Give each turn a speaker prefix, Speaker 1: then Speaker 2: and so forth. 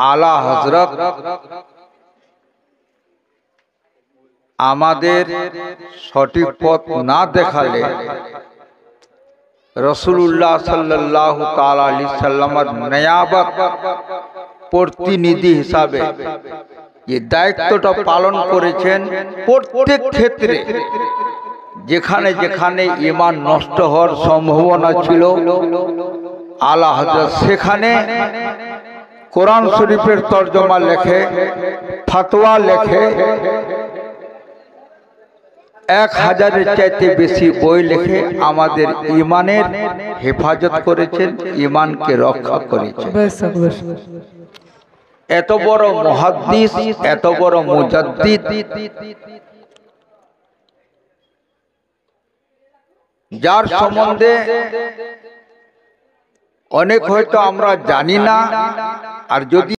Speaker 1: আলা হযরত আমাদের সঠিক পথ না দেখালে রাসূলুল্লাহ সাল্লাল্লাহু তাআলা আলাইহি সাল্লামের নিয়াবত প্রতিনিধি হিসাবে যে দায়িত্বটা পালন করেছেন, প্রত্যেক ক্ষেত্রে যেখানে যেখানে ঈমান নষ্ট হওয়ার সম্ভাবনা ছিল আলা হযরত সেখানে কোরআন শরীফের তরজমা লেখে, ফতোয়া লেখে, 1000-এর চাইতে বেশি বই লিখে আমাদের ঈমানের হেফাজত করেছেন, ঈমানকে রক্ষা করেছেন। এত বড় মুহাদ্দিস, এত বড় মুজাদ্দিদ, যার সম্বন্ধে অনেক হয়তো আমরা জানি না, আর যদি